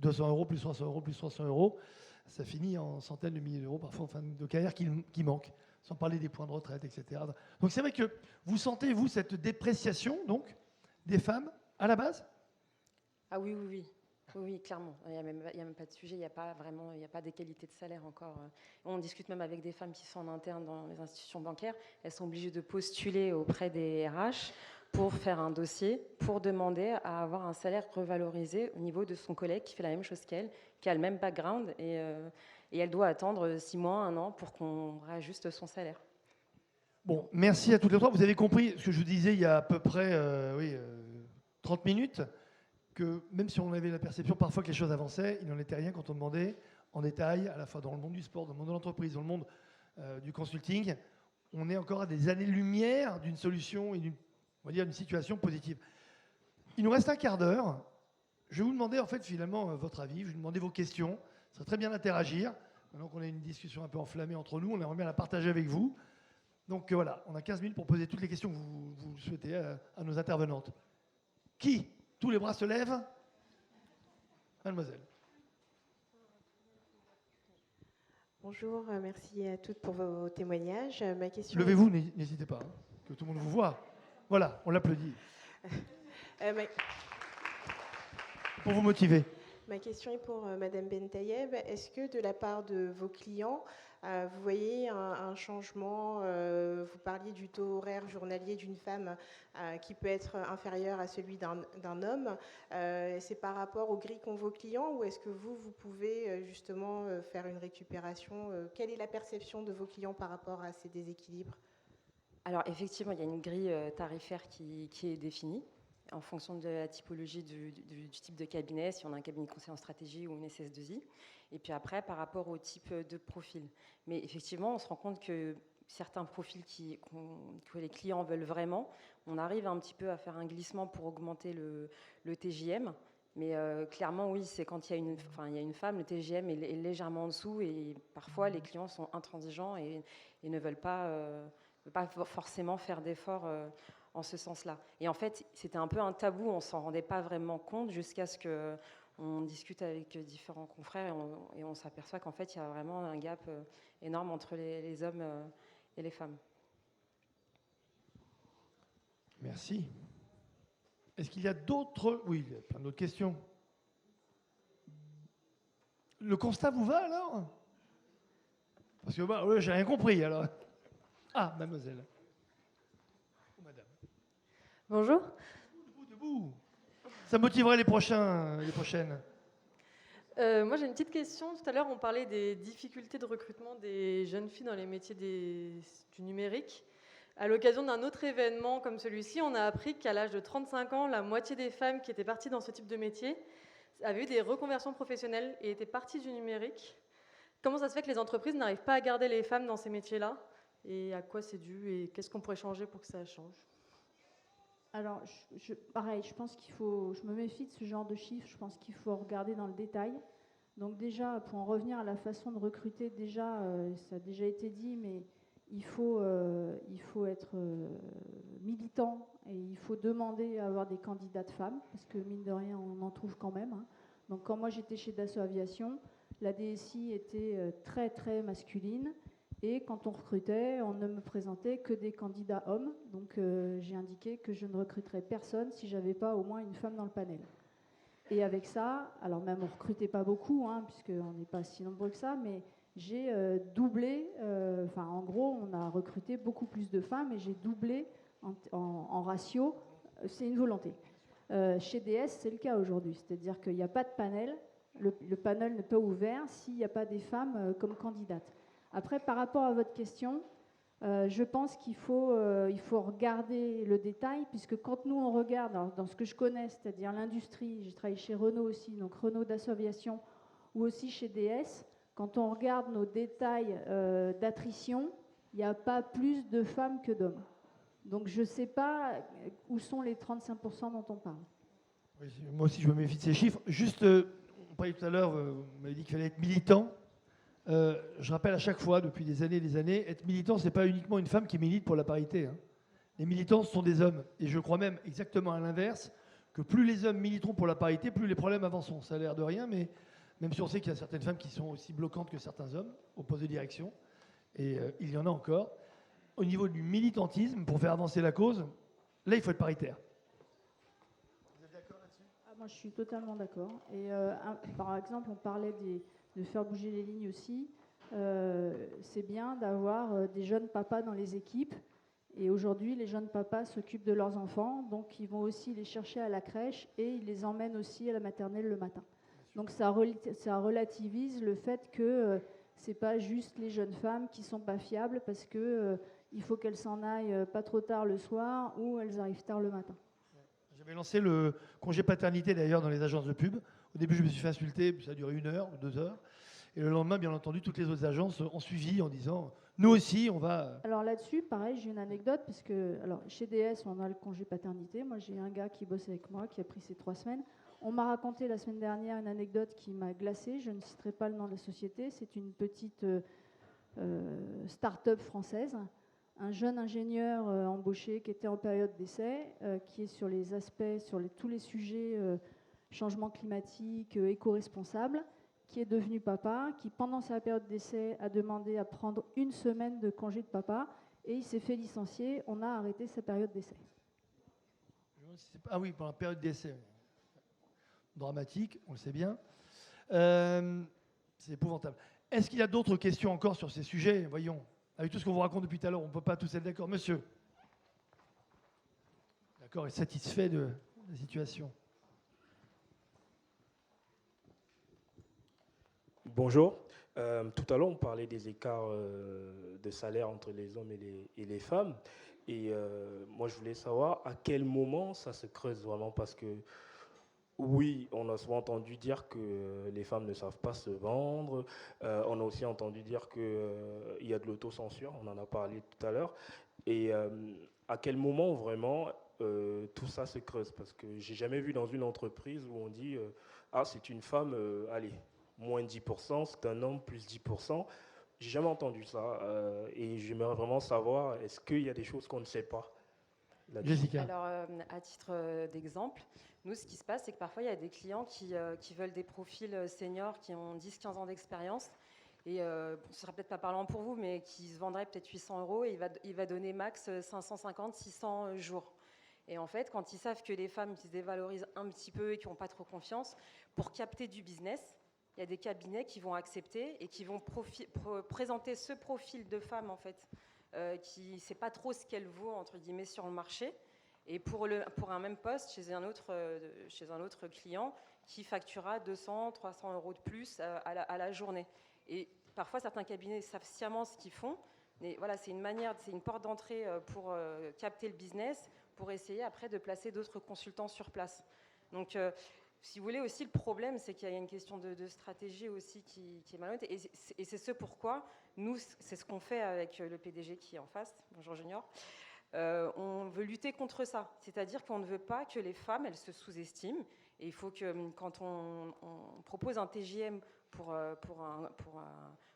200 euros, plus 300 euros, plus 300 euros, ça finit en centaines de milliers d'euros, parfois en fin de carrière qui manquent, sans parler des points de retraite, etc. Donc c'est vrai que vous sentez, vous, cette dépréciation donc, des femmes à la base ? Ah oui, clairement. Il n'y a même pas de sujet, il n'y a pas d'égalité de salaire encore. On discute même avec des femmes qui sont en interne dans les institutions bancaires. Elles sont obligées de postuler auprès des RH pour faire un dossier, pour demander à avoir un salaire revalorisé au niveau de son collègue qui fait la même chose qu'elle, qui a le même background, et elle doit attendre 6 mois, 1 an pour qu'on réajuste son salaire. Bon, merci à toutes les trois. Vous avez compris ce que je vous disais il y a à peu près 30 minutes, que même si on avait la perception parfois que les choses avançaient, il n'en était rien quand on demandait en détail, à la fois dans le monde du sport, dans le monde de l'entreprise, dans le monde du consulting. On est encore à des années-lumière d'une solution et d'une on va dire, une situation positive. Il nous reste un quart d'heure. Je vais vous demander, en fait, finalement, votre avis. Je vais vous demander vos questions. Ça serait très bien d'interagir. Maintenant qu'on a une discussion un peu enflammée entre nous, on aimerait bien la partager avec vous. Donc voilà, on a 15 minutes pour poser toutes les questions que vous souhaitez à nos intervenantes. Qui? Tous les bras se lèvent? Mademoiselle. Bonjour, merci à toutes pour vos témoignages. Ma question Levez-vous, n'hésitez pas, hein, que tout le monde vous voit. Voilà, on l'applaudit. Pour vous motiver. Ma question est pour Madame Bentayeb. Est-ce que de la part de vos clients, vous voyez un changement? Vous parliez du taux horaire journalier d'une femme qui peut être inférieur à celui d'un homme. C'est par rapport aux grilles qu'ont vos clients, ou est-ce que vous pouvez justement faire une récupération? Quelle est la perception de vos clients par rapport à ces déséquilibres? Alors effectivement, il y a une grille tarifaire qui est définie en fonction de la typologie du type de cabinet, si on a un cabinet de conseil en stratégie ou une SS2I, et puis après par rapport au type de profil. Mais effectivement, on se rend compte que certains profils que les clients veulent vraiment, on arrive un petit peu à faire un glissement pour augmenter le TJM, mais clairement oui, c'est quand il y a une femme, le TJM est légèrement en dessous, et parfois les clients sont intransigeants et ne veulent pas forcément faire d'efforts en ce sens-là. Et en fait, c'était un peu un tabou, on ne s'en rendait pas vraiment compte jusqu'à ce qu'on discute avec différents confrères et on s'aperçoit qu'en fait, il y a vraiment un gap énorme entre les hommes et les femmes. Merci. Est-ce qu'il y a d'autres... Oui, il y a plein d'autres questions. Le constat vous va alors? Parce que j'ai rien compris alors. Ah, mademoiselle. Oh, madame. Bonjour. Debout. Ça motiverait les prochaines. Moi, j'ai une petite question. Tout à l'heure, on parlait des difficultés de recrutement des jeunes filles dans les métiers du numérique. À l'occasion d'un autre événement comme celui-ci, on a appris qu'à l'âge de 35 ans, la moitié des femmes qui étaient parties dans ce type de métier avaient eu des reconversions professionnelles et étaient parties du numérique. Comment ça se fait que les entreprises n'arrivent pas à garder les femmes dans ces métiers-là? Et à quoi c'est dû? Et qu'est-ce qu'on pourrait changer pour que ça change? Alors, pareil, je pense je me méfie de ce genre de chiffres, je pense qu'il faut regarder dans le détail. Donc déjà, pour en revenir à la façon de recruter, ça a déjà été dit, mais il faut être militant et il faut demander à avoir des candidates femmes, parce que mine de rien, on en trouve quand même. Hein. Donc quand moi j'étais chez Dassault Aviation, la DSI était très très masculine. Et quand on recrutait, on ne me présentait que des candidats hommes. Donc j'ai indiqué que je ne recruterais personne si je n'avais pas au moins une femme dans le panel. Et avec ça, alors même on ne recrutait pas beaucoup, hein, puisqu'on n'est pas si nombreux que ça, mais j'ai doublé, en gros, on a recruté beaucoup plus de femmes et j'ai doublé en ratio. C'est une volonté. Chez DS, c'est le cas aujourd'hui. C'est-à-dire qu'il n'y a pas de panel. Le panel n'est pas ouvert s'il n'y a pas des femmes comme candidates. Après, par rapport à votre question, je pense qu'il faut regarder le détail, puisque quand nous, on regarde dans ce que je connais, c'est-à-dire l'industrie, j'ai travaillé chez Renault aussi, donc Renault Dassault Aviation, ou aussi chez DS, quand on regarde nos détails d'attrition, il n'y a pas plus de femmes que d'hommes. Donc je ne sais pas où sont les 35% dont on parle. Oui, moi aussi, je me méfie de ces chiffres. Juste, on parlait tout à l'heure, vous m'avez dit qu'il fallait être militant. Je rappelle à chaque fois, depuis des années, être militant, ce n'est pas uniquement une femme qui milite pour la parité. Hein. Les militants, ce sont des hommes. Et je crois même exactement à l'inverse, que plus les hommes militeront pour la parité, plus les problèmes avanceront. Ça a l'air de rien, mais même si on sait qu'il y a certaines femmes qui sont aussi bloquantes que certains hommes au poste de direction, et il y en a encore, au niveau du militantisme, pour faire avancer la cause, là, il faut être paritaire. Vous êtes d'accord là-dessus? Moi, je suis totalement d'accord. Et par exemple, on parlait de faire bouger les lignes aussi. C'est bien d'avoir des jeunes papas dans les équipes. Et aujourd'hui, les jeunes papas s'occupent de leurs enfants, donc ils vont aussi les chercher à la crèche et ils les emmènent aussi à la maternelle le matin. Donc ça relativise le fait que c'est pas juste les jeunes femmes qui sont pas fiables parce que il faut qu'elles s'en aillent pas trop tard le soir ou elles arrivent tard le matin. J'avais lancé le congé paternité d'ailleurs dans les agences de pub. Au début, je me suis fait insulter, ça a duré 1 heure ou 2 heures. Et le lendemain, bien entendu, toutes les autres agences ont suivi en disant Nous aussi, on va... Alors là-dessus, pareil, j'ai une anecdote, parce que alors, chez DS, on a le congé paternité. Moi, j'ai un gars qui bosse avec moi, qui a pris ses 3 semaines. On m'a raconté la semaine dernière une anecdote qui m'a glacée. Je ne citerai pas le nom de la société. C'est une petite start-up française. Un jeune ingénieur embauché qui était en période d'essai, qui est sur les aspects, sur tous les sujets changement climatique, éco-responsable, qui est devenu papa, qui pendant sa période d'essai a demandé à prendre 1 semaine de congé de papa et il s'est fait licencier. On a arrêté sa période d'essai. Ah oui, pendant la période d'essai. Dramatique, on le sait bien. C'est épouvantable. Est-ce qu'il y a d'autres questions encore sur ces sujets? Voyons, avec tout ce qu'on vous raconte depuis tout à l'heure, on ne peut pas tous être d'accord. Monsieur? D'accord, est satisfait de la situation? Bonjour. Tout à l'heure, on parlait des écarts de salaire entre les hommes et les femmes. Et moi, je voulais savoir à quel moment ça se creuse vraiment. Parce que, oui, on a souvent entendu dire que les femmes ne savent pas se vendre. On a aussi entendu dire qu'il y a de l'autocensure. On en a parlé tout à l'heure. Et à quel moment, vraiment, tout ça se creuse? Parce que j'ai jamais vu dans une entreprise où on dit ah, c'est une femme, allez, moins 10%, c'est un homme, plus 10%. J'ai jamais entendu ça. Et j'aimerais vraiment savoir, est-ce qu'il y a des choses qu'on ne sait pas là-dessus? Jessica? Alors, à titre d'exemple, nous, ce qui se passe, c'est que parfois, il y a des clients qui veulent des profils seniors qui ont 10-15 ans d'expérience. Et ce ne sera peut-être pas parlant pour vous, mais qui se vendraient peut-être 800 € et il va donner max 550-600 jours. Et en fait, quand ils savent que les femmes qui se dévalorisent un petit peu et qui n'ont pas trop confiance, pour capter du business, il y a des cabinets qui vont accepter et qui vont présenter ce profil de femme, en fait, qui ne sait pas trop ce qu'elle vaut, entre guillemets, sur le marché. Et pour un même poste chez un autre client qui facturera 200-300 € de plus à la journée. Et parfois, certains cabinets savent sciemment ce qu'ils font. Mais voilà, c'est une porte d'entrée pour capter le business, pour essayer après de placer d'autres consultants sur place. Donc, si vous voulez aussi, le problème, c'est qu'il y a une question de stratégie aussi qui est malhonnête. Et c'est ce pourquoi, nous, c'est ce qu'on fait avec le PDG qui est en face, bonjour Junior. On veut lutter contre ça. C'est-à-dire qu'on ne veut pas que les femmes, elles se sous-estiment. Et il faut que, quand on propose un TJM pour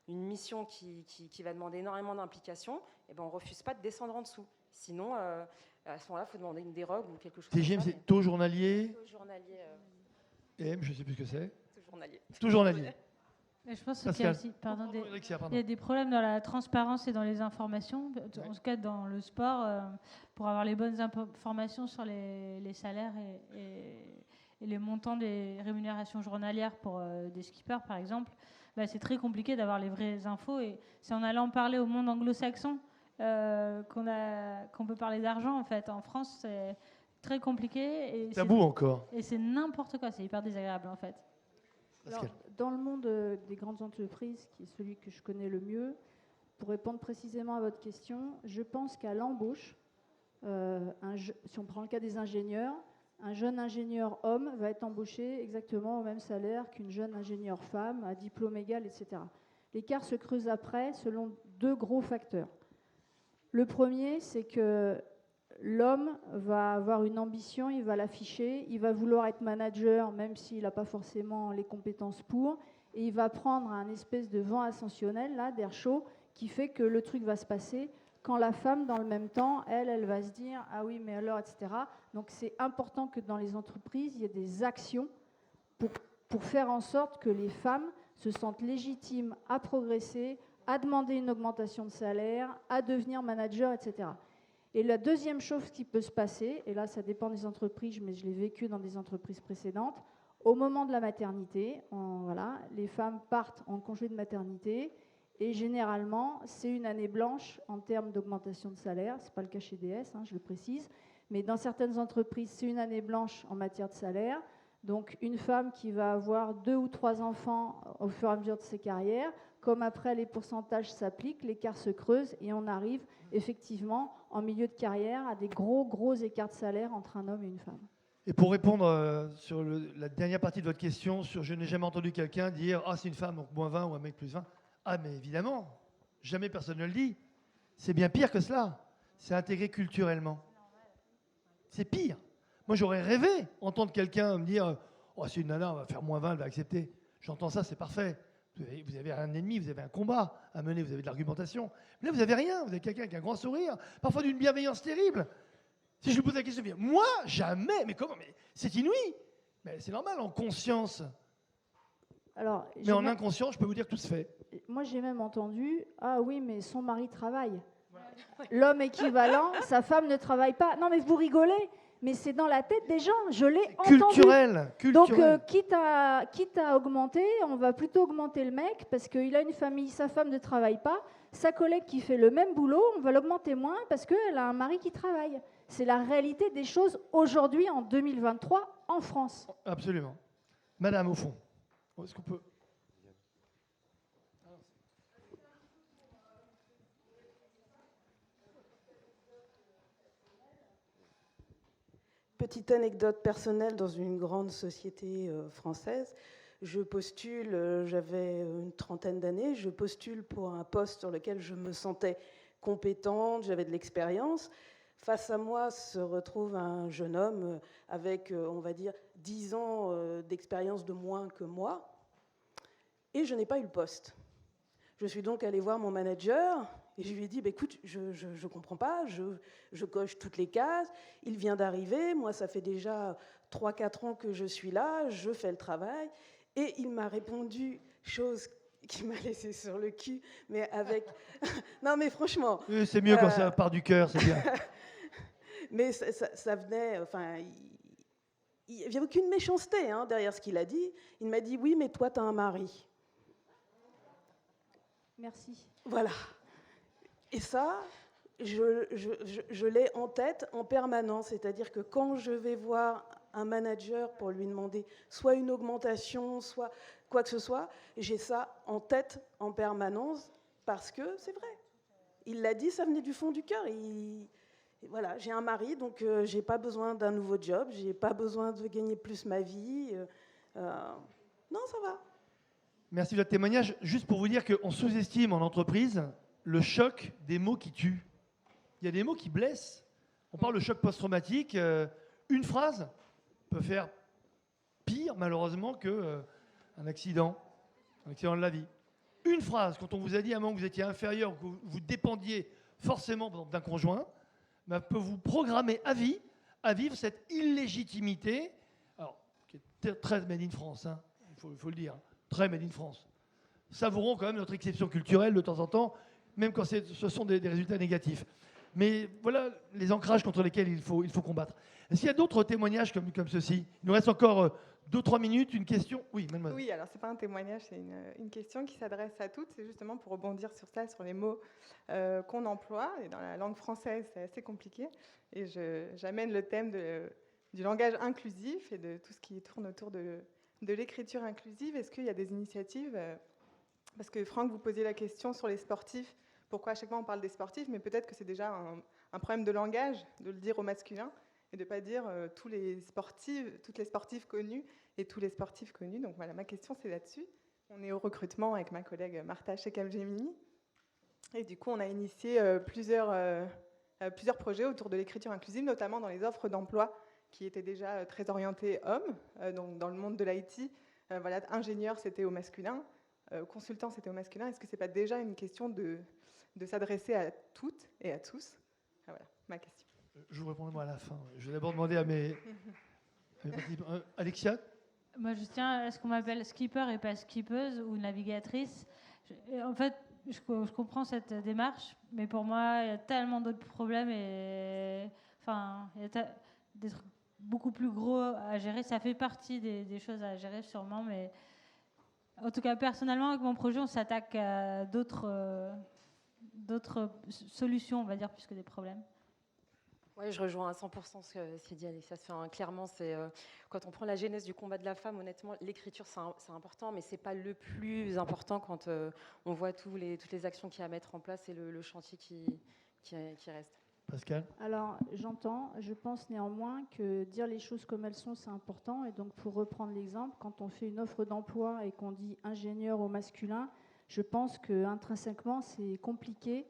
une mission qui va demander énormément d'implication, eh ben on ne refuse pas de descendre en dessous. Sinon, à ce moment-là, il faut demander une dérogue ou quelque chose TGM, comme ça. c'est taux journalier. Taux journalier. M, je ne sais plus ce que c'est. Taux journalier. Taux journalier. Et je pense qu'il y a aussi il y a des problèmes dans la transparence et dans les informations. En tout cas, dans le sport, pour avoir les bonnes informations sur les salaires et les montants des rémunérations journalières pour des skippers, par exemple, bah, c'est très compliqué d'avoir les vraies infos. Et c'est en allant parler au monde anglo-saxon qu'on peut parler d'argent, en fait. En France, c'est très compliqué. Et tabou encore. Et c'est n'importe quoi, c'est hyper désagréable, en fait. Alors, dans le monde des grandes entreprises, qui est celui que je connais le mieux, pour répondre précisément à votre question, je pense qu'à l'embauche, si on prend le cas des ingénieurs, un jeune ingénieur homme va être embauché exactement au même salaire qu'une jeune ingénieure femme, à diplôme égal, etc. L'écart se creuse après selon 2 gros facteurs. Le premier, c'est que l'homme va avoir une ambition, il va l'afficher, il va vouloir être manager, même s'il n'a pas forcément les compétences pour, et il va prendre un espèce de vent ascensionnel, là, d'air chaud, qui fait que le truc va se passer, quand la femme, dans le même temps, elle va se dire « Ah oui, mais alors, etc. » Donc c'est important que dans les entreprises, il y ait des actions pour faire en sorte que les femmes se sentent légitimes à progresser, à demander une augmentation de salaire, à devenir manager, etc. Et la deuxième chose qui peut se passer, et là ça dépend des entreprises, mais je l'ai vécu dans des entreprises précédentes, au moment de la maternité, les femmes partent en congé de maternité et généralement c'est une année blanche en termes d'augmentation de salaire. Ce n'est pas le cas chez DS, je le précise, mais dans certaines entreprises c'est une année blanche en matière de salaire. Donc une femme qui va avoir 2 ou 3 enfants au fur et à mesure de ses carrières, comme après les pourcentages s'appliquent, l'écart se creuse et on arrive effectivement en milieu de carrière à des gros écarts de salaire entre un homme et une femme. Et pour répondre sur la dernière partie de votre question, sur je n'ai jamais entendu quelqu'un dire « Ah, c'est une femme, donc moins 20 ou un mec plus 20 ». Ah, mais évidemment, jamais personne ne le dit, c'est bien pire que cela. C'est intégré culturellement. C'est pire. Moi, j'aurais rêvé entendre quelqu'un me dire « Oh, c'est une nana, on va faire -20, elle va accepter. » J'entends ça, c'est parfait. Vous avez un ennemi, vous avez un combat à mener, vous avez de l'argumentation. Mais là, vous n'avez rien. Vous avez quelqu'un avec un grand sourire, parfois d'une bienveillance terrible. Si je lui pose la question, moi, jamais. Mais comment? Mais c'est inouï. Mais c'est normal, en conscience. Alors, Mais en inconscient, je peux vous dire que tout se fait. moi, j'ai même entendu « Ah oui, mais son mari travaille. » L'homme équivalent, sa femme ne travaille pas. Non, mais vous rigolez, mais c'est dans la tête des gens. Je l'ai entendu. Culturel. Donc, quitte à augmenter, on va plutôt augmenter le mec parce qu'il a une famille, sa femme ne travaille pas. Sa collègue qui fait le même boulot, on va l'augmenter moins parce qu'elle a un mari qui travaille. C'est la réalité des choses aujourd'hui, en 2023, en France. Absolument. Madame, au fond, est-ce qu'on peut... Petite anecdote personnelle, dans une grande société française, je postule, j'avais une trentaine d'années, je postule pour un poste sur lequel je me sentais compétente, j'avais de l'expérience. Face à moi se retrouve un jeune homme avec, on va dire, 10 ans d'expérience de moins que moi, et je n'ai pas eu le poste. Je suis donc allée voir mon manager, et je lui ai dit, bah, écoute, je ne comprends pas, je coche toutes les cases, il vient d'arriver, moi ça fait déjà 3-4 ans que je suis là, je fais le travail, et il m'a répondu, chose qui m'a laissé sur le cul, mais avec... non mais franchement... Oui, c'est mieux quand ça part du cœur, c'est bien. Mais ça venait, enfin, il n'y avait aucune méchanceté hein, derrière ce qu'il a dit. Il m'a dit, oui, mais toi, tu as un mari. Merci. Voilà. Et ça, je l'ai en tête en permanence. C'est-à-dire que quand je vais voir un manager pour lui demander soit une augmentation, soit quoi que ce soit, j'ai ça en tête en permanence parce que c'est vrai. Il l'a dit, ça venait du fond du cœur. Voilà, j'ai un mari, donc j'ai pas besoin d'un nouveau job, j'ai pas besoin de gagner plus ma vie. Non, ça va. Merci de votre témoignage. Juste pour vous dire qu'on sous-estime en entreprise le choc des mots qui tuent. Il y a des mots qui blessent. On parle de choc post-traumatique. Une phrase peut faire pire, malheureusement, qu'un accident de la vie. Une phrase, quand on vous a dit à un moment que vous étiez inférieur, que vous dépendiez forcément d'un conjoint, peut vous programmer à vie à vivre cette illégitimité, alors, qui est très made in France, hein, il faut le dire, très made in France. Savourons quand même notre exception culturelle de temps en temps, même quand ce sont des résultats négatifs. Mais voilà les ancrages contre lesquels il faut combattre. Est-ce qu'il y a d'autres témoignages comme ceci? Il nous reste encore 2-3 minutes, une question. Oui, mademoiselle. Oui, alors ce n'est pas un témoignage, c'est une question qui s'adresse à toutes. C'est justement pour rebondir sur ça, sur les mots qu'on emploie. Et dans la langue française, c'est assez compliqué. Et j'amène le thème du langage inclusif et de tout ce qui tourne autour de l'écriture inclusive. Est-ce qu'il y a des initiatives parce que Franck, vous posiez la question sur les sportifs. Pourquoi à chaque fois on parle des sportifs? Mais peut-être que c'est déjà un problème de langage de le dire au masculin et de ne pas dire toutes les sportives connues et tous les sportifs connus. Donc voilà, ma question c'est là-dessus. On est au recrutement avec ma collègue Martha chez Capgemini. Et du coup, on a initié plusieurs projets autour de l'écriture inclusive, notamment dans les offres d'emploi qui étaient déjà très orientées hommes. Donc dans le monde de l'IT, voilà, ingénieur c'était au masculin, consultant c'était au masculin. Est-ce que ce n'est pas déjà une question de s'adresser à toutes et à tous? Voilà, ma question. Je vous répondrai moi à la fin. Je vais d'abord demander à mes Alexia. Moi, je tiens à ce qu'on m'appelle skipper et pas skippeuse ou navigatrice. En fait, je comprends cette démarche, mais pour moi, il y a tellement d'autres problèmes et enfin, il y a des trucs beaucoup plus gros à gérer. Ça fait partie des choses à gérer sûrement, mais en tout cas, personnellement, avec mon projet, on s'attaque à d'autres solutions, on va dire, plus que des problèmes. Oui, je rejoins à 100% ce qu'a dit Alexia. Clairement, quand on prend la genèse du combat de la femme, honnêtement, l'écriture, c'est important, mais ce n'est pas le plus important quand on voit toutes les actions qu'il y a à mettre en place et le chantier qui reste. Pascal? Alors, j'entends. Je pense néanmoins que dire les choses comme elles sont, c'est important. Et donc, pour reprendre l'exemple, quand on fait une offre d'emploi et qu'on dit ingénieur au masculin, je pense qu'intrinsèquement, c'est compliqué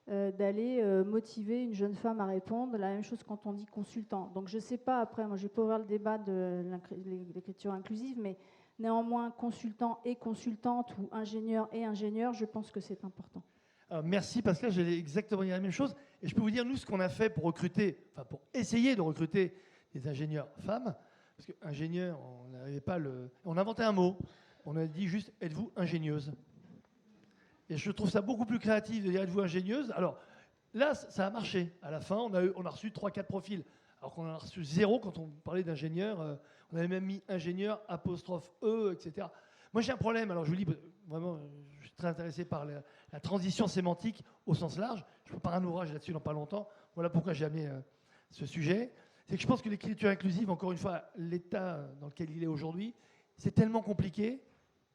d'aller motiver une jeune femme à répondre. La même chose quand on dit consultant. Donc je ne sais pas, après, moi je ne vais pas ouvrir le débat de l'écriture inclusive, mais néanmoins, consultant et consultante ou ingénieur et ingénieur, je pense que c'est important. Alors, merci Pascal, j'allais exactement dire la même chose. Et je peux vous dire, nous, ce qu'on a fait pour recruter, enfin pour essayer de recruter des ingénieurs femmes, parce qu'ingénieur, on n'avait pas le... On a inventé un mot, on a dit juste « êtes-vous ingénieuse ?» Et je trouve ça beaucoup plus créatif de dire « êtes-vous ingénieuse ?» Alors là, ça a marché. À la fin, on a reçu 3-4 profils, alors qu'on en a reçu 0 quand on parlait d'ingénieur. On avait même mis ingénieur, apostrophe E, etc. Moi, j'ai un problème. Alors, je vous dis, vraiment, je suis très intéressé par la transition sémantique au sens large. Je prépare un ouvrage là-dessus dans pas longtemps. Voilà pourquoi j'ai amené ce sujet. C'est que je pense que l'écriture inclusive, encore une fois, l'état dans lequel il est aujourd'hui, c'est tellement compliqué,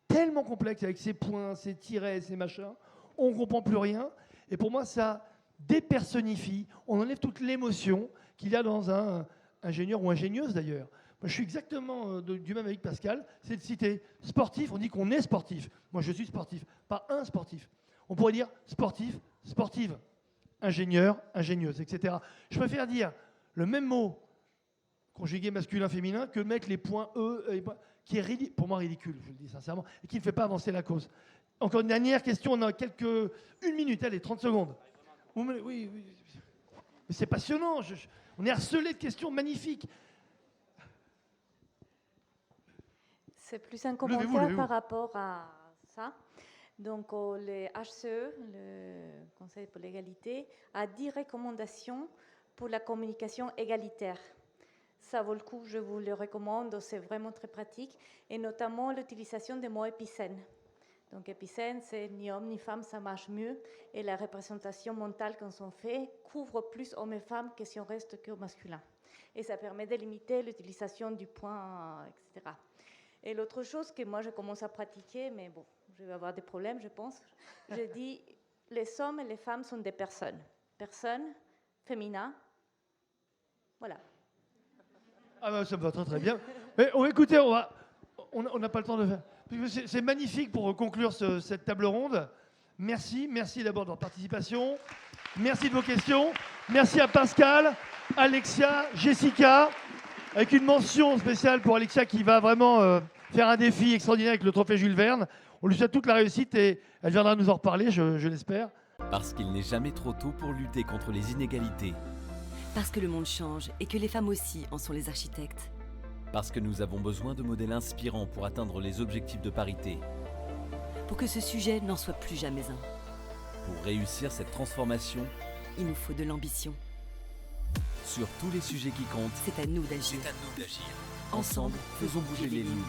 tellement complexe, avec ses points, ses tirets, ses machins, on ne comprend plus rien. Et pour moi, ça dépersonnifie, on enlève toute l'émotion qu'il y a dans un ingénieur ou ingénieuse d'ailleurs. Moi, je suis exactement du même avec Pascal, c'est de citer sportif, on dit qu'on est sportif. Moi, je suis sportif, pas un sportif. On pourrait dire sportif, sportive, ingénieur, ingénieuse, etc. Je préfère dire le même mot conjugué masculin-féminin que mettre les points E, qui est pour moi ridicule, je le dis sincèrement, et qui ne fait pas avancer la cause. Encore une dernière question, on a une minute, allez, 30 secondes. Oui. Mais c'est passionnant, on est harcelé de questions magnifiques. C'est plus un commentaire par rapport à ça. Donc, le HCE, le Conseil pour l'égalité, a 10 recommandations pour la communication égalitaire. Ça vaut le coup, je vous le recommande, c'est vraiment très pratique, et notamment l'utilisation des mots épicènes. Donc, épicène, c'est ni homme ni femme, ça marche mieux, et la représentation mentale qu'on s'en fait couvre plus hommes et femmes que si on reste qu'au masculin. Et ça permet de limiter l'utilisation du point, etc. Et l'autre chose que moi je commence à pratiquer, mais bon, je vais avoir des problèmes, je pense, je dis les hommes et les femmes sont des personnes. Personnes, féminin, voilà. Ah ben, ça me va très très bien. Mais écoutez, on n'a pas le temps de faire. C'est magnifique pour conclure cette table ronde. Merci d'abord de votre participation. Merci de vos questions. Merci à Pascal, Alexia, Jessica, avec une mention spéciale pour Alexia qui va vraiment faire un défi extraordinaire avec le trophée Jules Verne. On lui souhaite toute la réussite et elle viendra nous en reparler, je l'espère. Parce qu'il n'est jamais trop tôt pour lutter contre les inégalités. Parce que le monde change et que les femmes aussi en sont les architectes. Parce que nous avons besoin de modèles inspirants pour atteindre les objectifs de parité. Pour que ce sujet n'en soit plus jamais un. Pour réussir cette transformation, il nous faut de l'ambition. Sur tous les sujets qui comptent, c'est à nous d'agir. Ensemble, faisons bouger les lignes.